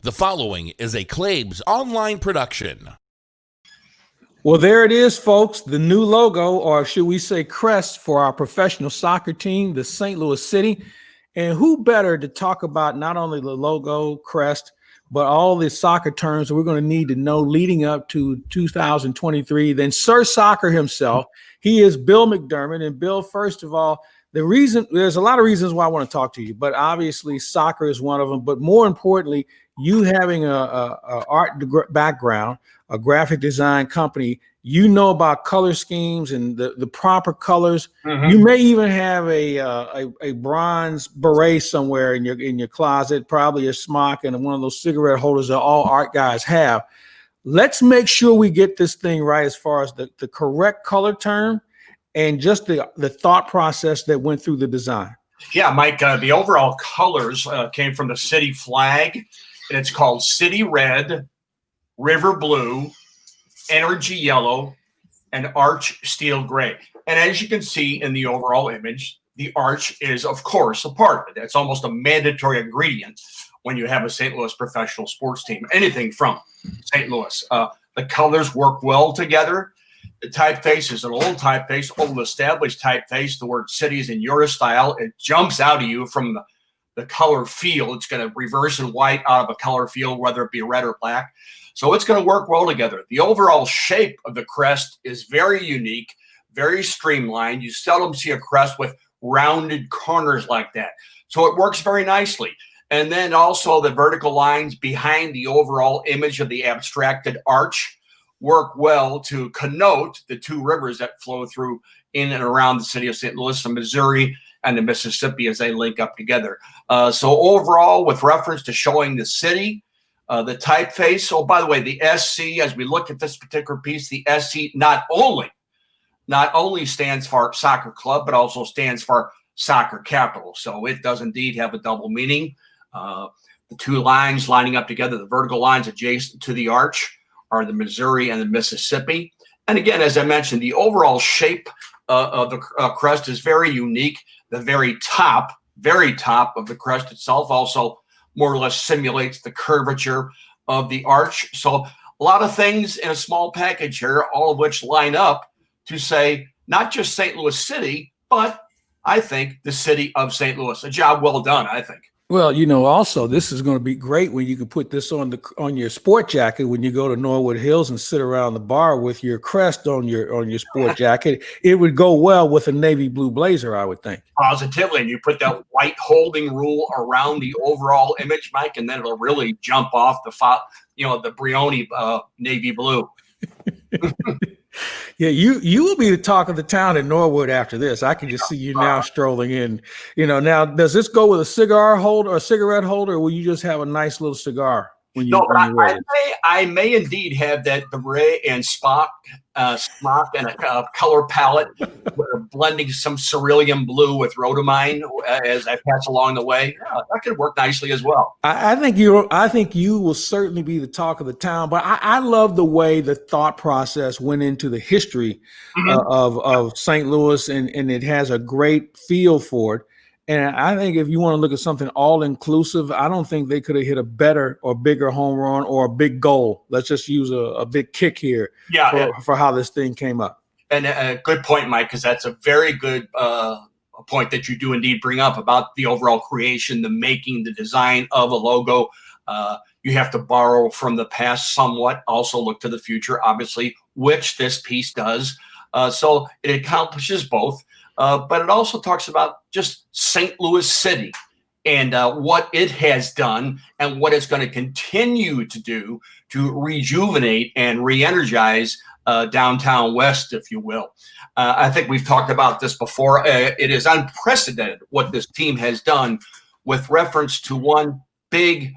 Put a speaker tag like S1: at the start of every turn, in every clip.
S1: The following is a Claibs online production.
S2: Well, there it is, folks. The new logo, or should we say crest, for our professional soccer team, the St. Louis City. And who better to talk about not only the logo, crest, but all the soccer terms that we're going to need to know leading up to 2023 than Sir Soccer himself. He is Bill McDermott. And Bill, first of all, there's a lot of reasons why I want to talk to you, but obviously soccer is one of them. But more importantly, you having a art background, a graphic design company, you know about color schemes and the proper colors. Mm-hmm. You may even have a bronze beret somewhere in your closet, probably a smock and one of those cigarette holders that all art guys have. Let's make sure we get this thing right as far as the correct color term and just the thought process that went through the design.
S3: Yeah, Mike, the overall colors came from the city flag, and it's called City Red, River Blue, Energy Yellow, and Arch Steel Gray. And as you can see in the overall image, the arch is, of course, a part of it. It's almost a mandatory ingredient when you have a St. Louis professional sports team, anything from St. Louis. The colors work well together. The typeface is an old typeface, old established typeface. The word city is in your style. It jumps out at you from the color field. It's going to reverse in white out of a color field, whether it be red or black. So it's going to work well together. The overall shape of the crest is very unique, very streamlined. You seldom see a crest with rounded corners like that. So it works very nicely. And then also the vertical lines behind the overall image of the abstracted arch work well to connote the two rivers that flow through in and around the city of St. Louis, the Missouri and the Mississippi, as they link up together. So overall, with reference to showing the city, the typeface. So by the way, the SC, as we look at this particular piece, the SC not only stands for soccer club, but also stands for soccer capital. So it does indeed have a double meaning. The two lines lining up together, the vertical lines adjacent to the arch, are the Missouri and the Mississippi. And again, as I mentioned, the overall shape of the crest is very unique. The very top of the crest itself also more or less simulates the curvature of the arch. So a lot of things in a small package here, all of which line up to say not just St. Louis City, but I think the city of St. Louis. A job well done, I think.
S2: Well, also this is going to be great when you can put this on your sport jacket when you go to Norwood Hills and sit around the bar with your crest on your sport jacket. It would go well with a navy blue blazer, I would think.
S3: Positively, and you put that white holding rule around the overall image, Mike, and then it'll really jump off the Brioni navy blue.
S2: Yeah, you will be the talk of the town in Norwood after this. I can just see you now strolling in. Now does this go with a cigar holder or a cigarette holder, or will you just have a nice little cigar when you?
S3: No, but I may indeed have that beret and smock and a color palette, blending some cerulean blue with rhodamine as I pass along the way. Yeah, that could work nicely as well.
S2: I think you will certainly be the talk of the town. But I love the way the thought process went into the history of St. Louis, and it has a great feel for it. And I think if you want to look at something all-inclusive, I don't think they could have hit a better or bigger home run or a big goal. Let's just use a big kick here for how this thing came up.
S3: And a good point, Mike, because that's a very good point that you do indeed bring up about the overall creation, the making, the design of a logo. You have to borrow from the past somewhat, also look to the future, obviously, which this piece does. So it accomplishes both. But it also talks about just St. Louis City and what it has done and what it's going to continue to do to rejuvenate and re-energize downtown West, if you will. I think we've talked about this before. It is unprecedented what this team has done with reference to one big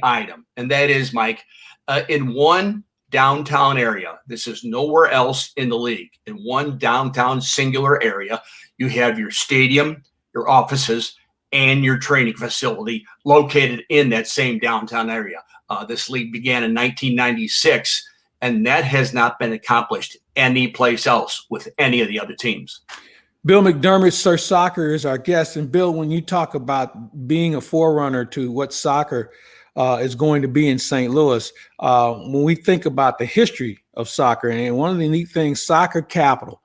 S3: item. And that is, Mike, in one downtown area. This is nowhere else in the league. In one downtown singular area, you have your stadium, your offices, and your training facility located in that same downtown area. This league began in 1996, and that has not been accomplished anyplace else with any of the other teams.
S2: Bill McDermott, Sir Soccer, is our guest. And Bill, when you talk about being a forerunner to what soccer is going to be in St. Louis. When we think about the history of soccer, and one of the neat things, soccer capital.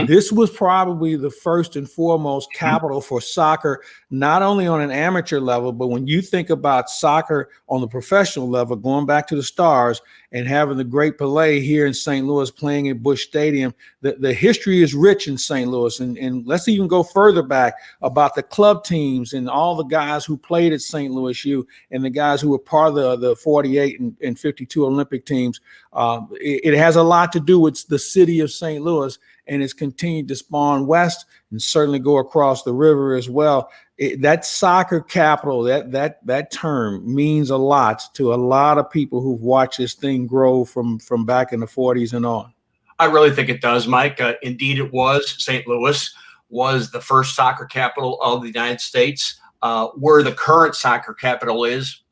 S2: This was probably the first and foremost capital for soccer, not only on an amateur level, but when you think about soccer on the professional level, going back to the Stars and having the great Pelé here in St. Louis playing at Busch Stadium, the history is rich in St. Louis. And let's even go further back about the club teams and all the guys who played at St. Louis U and the guys who were part of the 48 and 52 Olympic teams. It has a lot to do with the city of St. Louis, and it's continued to spawn west and certainly go across the river as well. That soccer capital, that term means a lot to a lot of people who've watched this thing grow from back in the 40s and on.
S3: I really think it does, Mike. Indeed, it was. St. Louis was the first soccer capital of the United States. Where the current soccer capital is,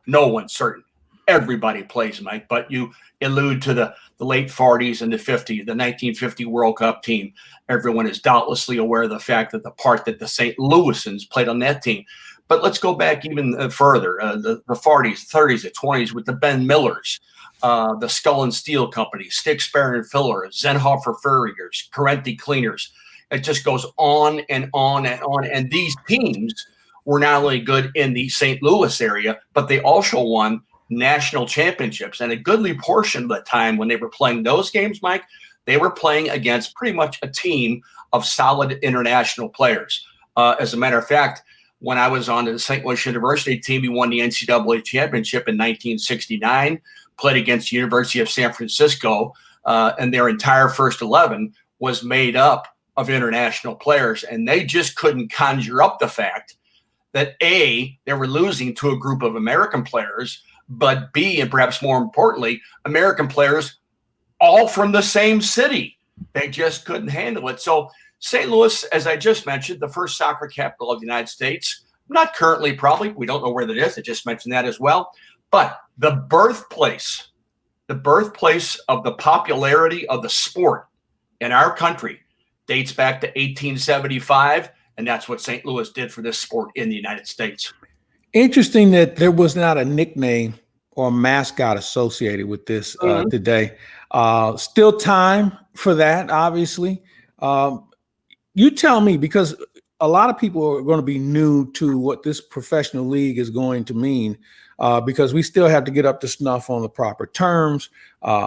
S3: no one's certain. Everybody plays, Mike, but you allude to the late 40s and the 50s, the 1950 World Cup team. Everyone is doubtlessly aware of the fact that the part that the St. Louisans played on that team. But let's go back even further, the 40s, 30s, the 20s with the Ben Millers, the Skull and Steel Company, Stick, Spare, and Filler, Zenhofer Furriers, Carenti Cleaners. It just goes on and on and on. And these teams were not only good in the St. Louis area, but they also won national championships. And a goodly portion of the time when they were playing those games, Mike, they were playing against pretty much a team of solid international players. As a matter of fact, when I was on the St. Louis University team, we won the NCAA championship in 1969, played against the University of San Francisco, and their entire first 11 was made up of international players. And they just couldn't conjure up the fact that A, they were losing to a group of American players, but B, and perhaps more importantly, American players all from the same city. They just couldn't handle it. So St. Louis, as I just mentioned, the first soccer capital of the United States, not currently probably, we don't know where that is. I just mentioned that as well. But the birthplace of the popularity of the sport in our country dates back to 1875. And that's what St. Louis did for this sport in the United States.
S2: Interesting that there was not a nickname or mascot associated with this today. Still time for that, obviously. You tell me, because a lot of people are going to be new to what this professional league is going to mean, because we still have to get up to snuff on the proper terms.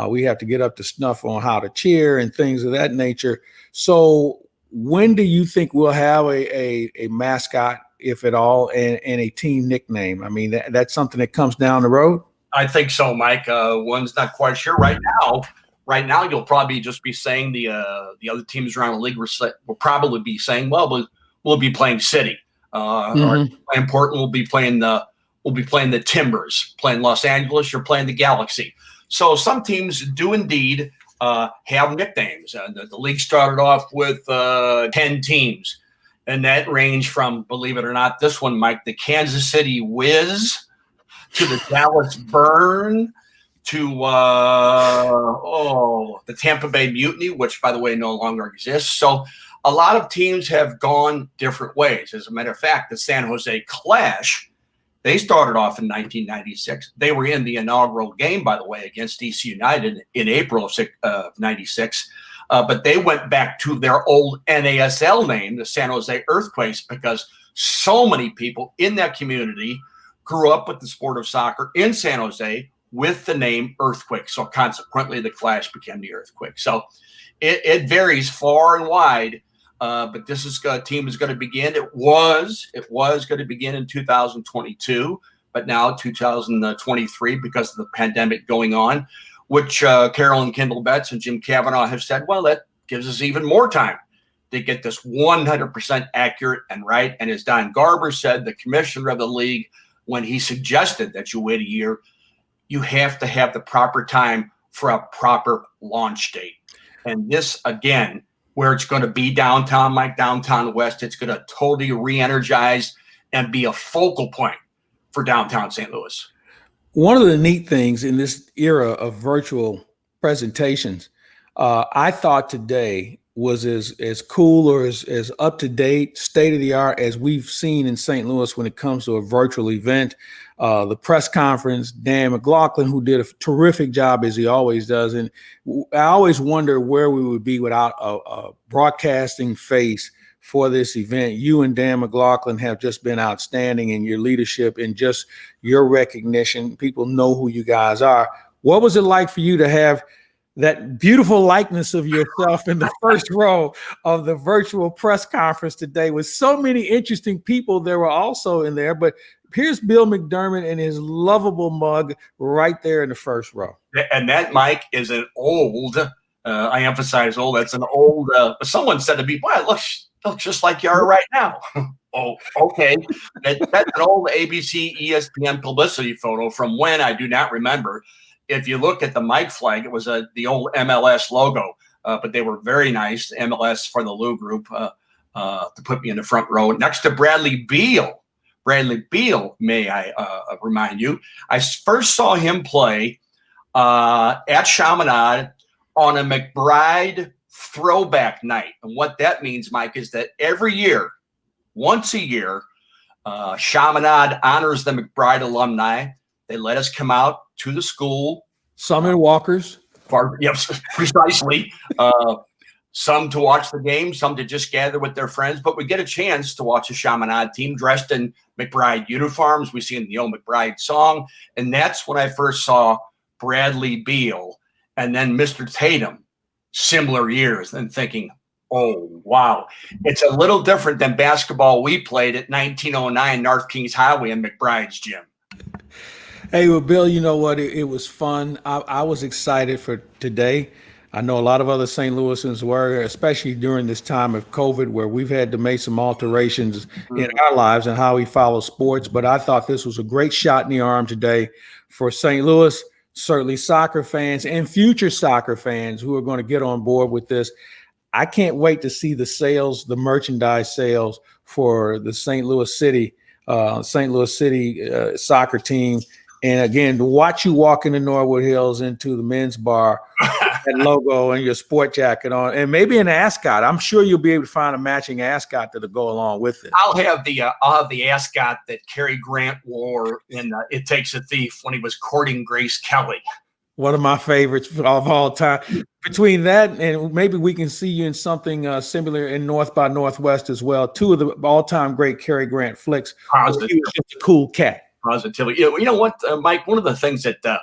S2: We have to get up to snuff on how to cheer and things of that nature. So when do you think we'll have a mascot, if at all, and a team nickname? I mean, that's something that comes down the road.
S3: I think so, Mike. One's not quite sure right now. Right now, you'll probably just be saying the other teams around the league will probably be saying, "Well, we'll be playing City." Or important, we'll be playing the Timbers, playing Los Angeles, or playing the Galaxy. So some teams do indeed have nicknames. The league started off with 10 teams. And that range from, believe it or not, this one, Mike, the Kansas City Whiz to the Dallas Burn to the Tampa Bay Mutiny, which, by the way, no longer exists. So a lot of teams have gone different ways. As a matter of fact, the San Jose Clash, they started off in 1996. They were in the inaugural game, by the way, against DC United in April of 96. But they went back to their old NASL name, the San Jose Earthquakes, because so many people in that community grew up with the sport of soccer in San Jose with the name Earthquake. So consequently, the Clash became the Earthquake. So it varies far and wide. But this team is going to begin. It was going to begin in 2022, but now 2023 because of the pandemic going on, which Carolyn Kendall Betts and Jim Cavanaugh have said, well, that gives us even more time to get this 100% accurate and right. And as Don Garber said, the commissioner of the league, when he suggested that you wait a year, you have to have the proper time for a proper launch date. And this, again, where it's going to be downtown, Mike, downtown West, it's going to totally re-energize and be a focal point for downtown St. Louis.
S2: One of the neat things in this era of virtual presentations, I thought today was as cool or as up-to-date, state-of-the-art as we've seen in St. Louis when it comes to a virtual event. the press conference, Dan McLaughlin, who did a terrific job as he always does. And I always wonder where we would be without a broadcasting face for this event. You and Dan McLaughlin have just been outstanding in your leadership and just your recognition. People know who you guys are. What was it like for you to have that beautiful likeness of yourself in the first row of the virtual press conference today with so many interesting people? There were also in there, but here's Bill McDermott and his lovable mug right there in the first row.
S3: And that, Mike, is an old, I emphasize old, that's an old, someone said to me, "Boy, it looks just like you are right now." Oh, okay. That's an old ABC ESPN publicity photo from when I do not remember. If you look at the Mike flag, it was the old MLS logo, but they were very nice. MLS for the Lou Group to put me in the front row next to Bradley Beal. Bradley Beal, may I remind you, I first saw him play at Chaminade on a McBride throwback night. And what that means, Mike, is that every year, once a year, Chaminade honors the McBride alumni. They let us come out to the school.
S2: Some in walkers.
S3: Yes, precisely. Some to watch the game, some to just gather with their friends. But we get a chance to watch a Chaminade team dressed in McBride uniforms. We sing the old McBride song. And that's when I first saw Bradley Beal and then Mr. Tatum, similar years, and thinking, oh, wow. It's a little different than basketball we played at 1909 North Kings Highway in McBride's gym.
S2: Hey, well, Bill, you know what? It was fun. I was excited for today. I know a lot of other St. Louisans were, especially during this time of COVID, where we've had to make some alterations in our lives and how we follow sports. But I thought this was a great shot in the arm today for St. Louis, certainly soccer fans and future soccer fans who are going to get on board with this. I can't wait to see the sales, the merchandise sales for the St. Louis City soccer team. And again, to watch you walk into Norwood Hills into the men's bar, that logo and your sport jacket on, and maybe an ascot. I'm sure you'll be able to find a matching ascot that'll go along with it.
S3: I'll have the ascot that Cary Grant wore in It Takes a Thief when he was courting Grace Kelly.
S2: One of my favorites of all time. Between that and maybe we can see you in something similar in North by Northwest as well. Two of the all-time great Cary Grant flicks. He was just a cool cat.
S3: Positively. You know what, Mike, one of the things that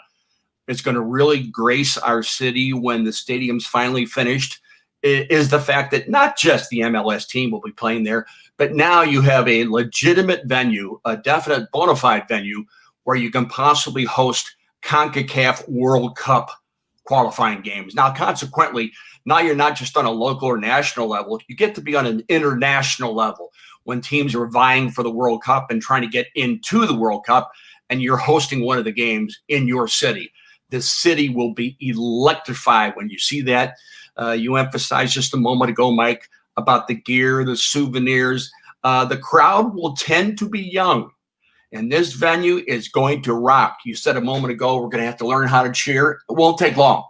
S3: is going to really grace our city when the stadium's finally finished is the fact that not just the MLS team will be playing there, but now you have a legitimate venue, a definite bona fide venue where you can possibly host CONCACAF World Cup qualifying games. Now, consequently, now you're not just on a local or national level, you get to be on an international level when teams are vying for the World Cup and trying to get into the World Cup, and you're hosting one of the games in your city. The city will be electrified when you see that. You emphasized just a moment ago, Mike, about the gear, the souvenirs. The crowd will tend to be young, and this venue is going to rock. You said a moment ago, we're going to have to learn how to cheer. It won't take long.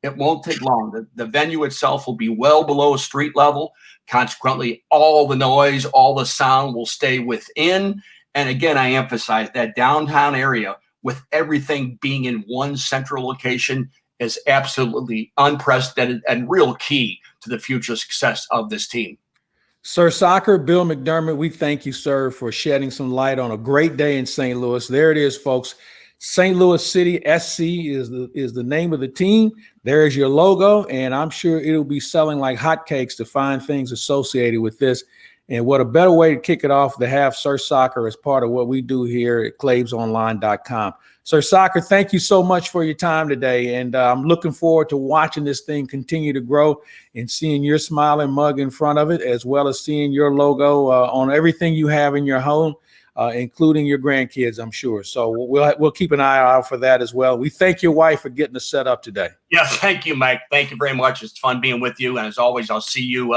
S3: It won't take long. The venue itself will be well below street level. Consequently, all the noise, all the sound will stay within. And again, I emphasize that downtown area with everything being in one central location is absolutely unprecedented and real key to the future success of this team.
S2: Sir Soccer, Bill McDermott, we thank you, sir, for shedding some light on a great day in St. Louis. There it is, folks. St. Louis City SC is the name of the team. There is your logo, and I'm sure it'll be selling like hotcakes to find things associated with this. And what a better way to kick it off to have Sir Soccer as part of what we do here at claibsonline.com. Sir Soccer, thank you so much for your time today, and I'm looking forward to watching this thing continue to grow and seeing your smiling mug in front of it, as well as seeing your logo on everything you have in your home. Including your grandkids, I'm sure. So we'll keep an eye out for that as well. We thank your wife for getting us set up today.
S3: Yeah, thank you, Mike. Thank you very much. It's fun being with you. And as always, I'll see you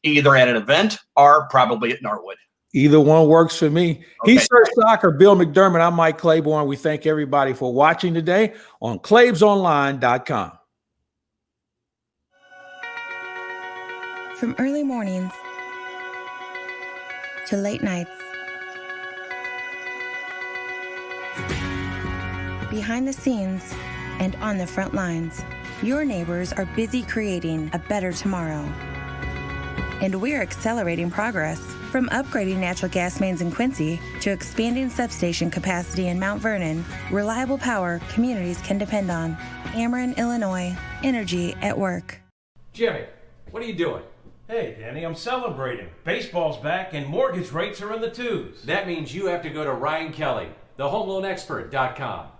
S3: either at an event or probably at Norwood.
S2: Either one works for me. Okay. He's Sir Soccer, Bill McDermott. I'm Mike Claiborne. We thank everybody for watching today on claibsonline.com.
S4: From early mornings to late nights, behind the scenes, and on the front lines, your neighbors are busy creating a better tomorrow. And we're accelerating progress, from upgrading natural gas mains in Quincy to expanding substation capacity in Mount Vernon. Reliable power communities can depend on. Ameren, Illinois. Energy at work.
S5: Jimmy, what are you doing?
S6: Hey, Danny, I'm celebrating. Baseball's back and mortgage rates are in the twos.
S5: That means you have to go to Ryan Kelly, thehomeloanexpert.com.